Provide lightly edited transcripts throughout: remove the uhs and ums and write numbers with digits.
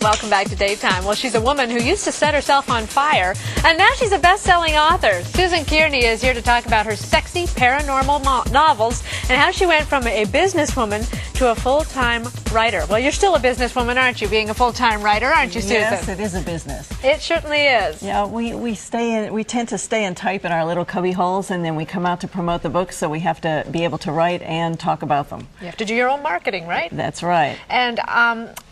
welcome back to Daytime. Well, she's a woman who used to set herself on fire, and now she's a best-selling author. Susan Kearney is here to talk about her sexy paranormal novels and how she went from a businesswoman to a full-time writer. Well, you're still a businesswoman, aren't you, being a full-time writer, aren't you, Susan? Yes, it is a business. It certainly is. Yeah, we tend to stay and type in our little cubby holes, and then we come out to promote the books, so we have to be able to write and talk about them. You have to do your own marketing, right? That's right. And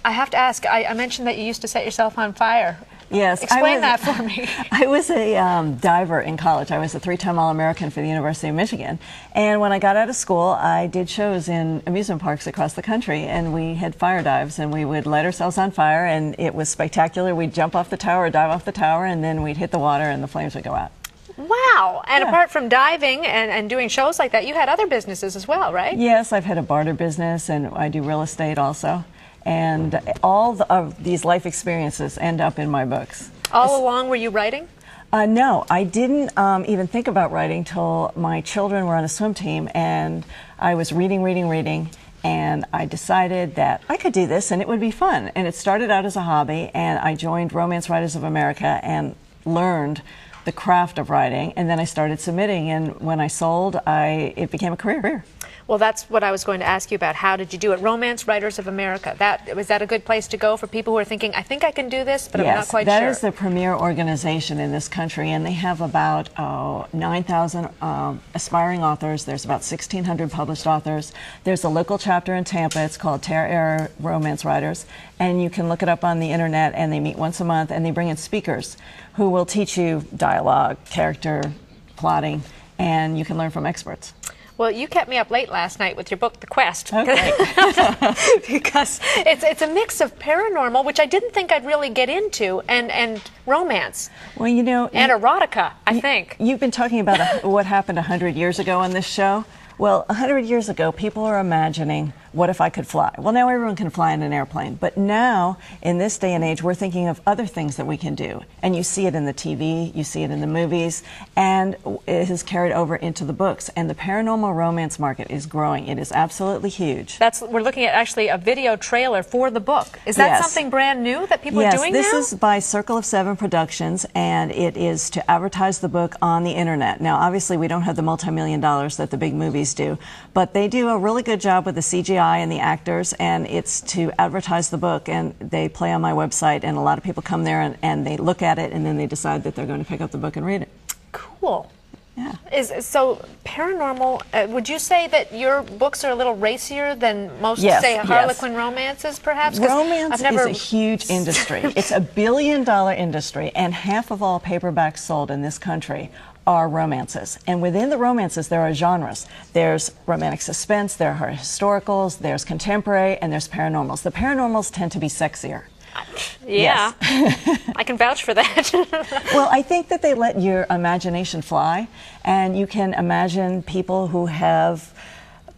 I have to ask, I mentioned that you used to set yourself on fire. Yes. Explain that for me. I was a diver in college. I was a 3-time All-American for the University of Michigan. And when I got out of school, I did shows in amusement parks across the country, and we had fire dives, and we would light ourselves on fire, and it was spectacular. We'd jump off the tower, dive off the tower, and then we'd hit the water, and the flames would go out. Wow. And apart from diving and doing shows like that, you had other businesses as well, right? Yes, I've had a barter business, and I do real estate also. And all of these life experiences end up in my books. All along, were you writing? No, I didn't even think about writing till my children were on a swim team, and I was reading, and I decided that I could do this and it would be fun. And it started out as a hobby, and I joined Romance Writers of America and learned the craft of writing, and then I started submitting, and when I sold, it became a career. Well, that's what I was going to ask you about. How did you do it? Romance Writers of America. Was that a good place to go for people who are thinking, I think I can do this, but I'm not quite sure? Yes, that is the premier organization in this country, and they have about 9,000 aspiring authors. There's about 1,600 published authors. There's a local chapter in Tampa. It's called Terra Era Romance Writers, and you can look it up on the internet, and they meet once a month, and they bring in speakers who will teach you dialogue, character, plotting, and you can learn from experts. Well, you kept me up late last night with your book, The Quest. Okay. Because it's a mix of paranormal, which I didn't think I'd really get into, and romance. Well, you know... And erotica, I think. You've been talking about what happened 100 years ago on this show. Well, 100 years ago, people are imagining, what if I could fly? Well, now everyone can fly in an airplane. But now, in this day and age, we're thinking of other things that we can do. And you see it in the TV, you see it in the movies, and it has carried over into the books. And the paranormal romance market is growing. It is absolutely huge. We're looking at actually a video trailer for the book. Is that something brand new that people are doing now? Yes, this is by Circle of Seven Productions, and it is to advertise the book on the internet. Now, obviously, we don't have the multi-million dollars that the big movies do, but they do a really good job with the CGI and the actors, and it's to advertise the book, and they play on my website, and a lot of people come there and they look at it, and then they decide that they're going to pick up the book and read it. Cool. Yeah. So paranormal, would you say that your books are a little racier than most, say, Harlequin romances, perhaps? Romance is a huge industry. It's a billion-dollar industry, and half of all paperbacks sold in this country are romances. And within the romances, there are genres. There's romantic suspense, there are historicals, there's contemporary, and there's paranormals. The paranormals tend to be sexier. Yeah, yes. I can vouch for that. Well, I think that they let your imagination fly, and you can imagine people who have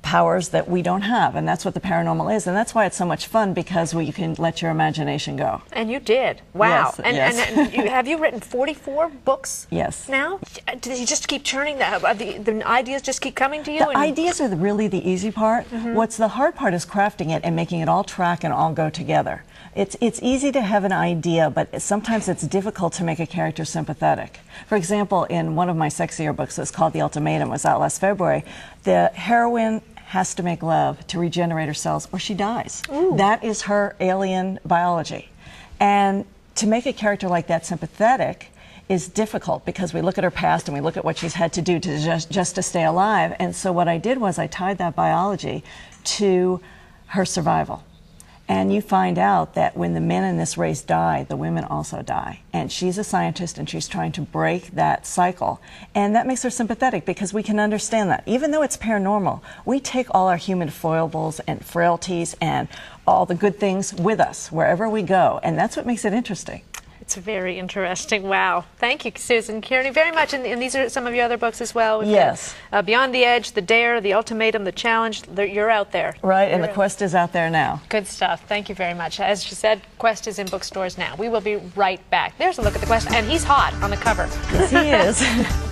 powers that we don't have, and that's what the paranormal is, and that's why it's so much fun, because you can let your imagination go. And you did. Wow. Yes, and have you written 44 books? Yes. Now? Did you just keep churning that? The ideas just keep coming to you? The ideas are really the easy part. What's the hard part is crafting it and making it all track and all go together. It's easy to have an idea, but sometimes it's difficult to make a character sympathetic. For example, in one of my sexier books, it's called The Ultimatum, was out last February, the heroine has to make love to regenerate her cells or she dies. Ooh. That is her alien biology. And to make a character like that sympathetic is difficult, because we look at her past and we look at what she's had to do to just to stay alive. And so what I did was I tied that biology to her survival. And you find out that when the men in this race die, the women also die. And she's a scientist, and she's trying to break that cycle. And that makes her sympathetic, because we can understand that. Even though it's paranormal, we take all our human foibles and frailties and all the good things with us wherever we go. And that's what makes it interesting. It's very interesting. Wow. Thank you, Susan Kearney, very much. And these are some of your other books as well? Yes. Beyond the Edge, The Dare, The Ultimatum, The Challenge. You're out there. Right, and The Quest is out there now. Good stuff. Thank you very much. As she said, Quest is in bookstores now. We will be right back. There's a look at The Quest, and he's hot on the cover. Yes, he is.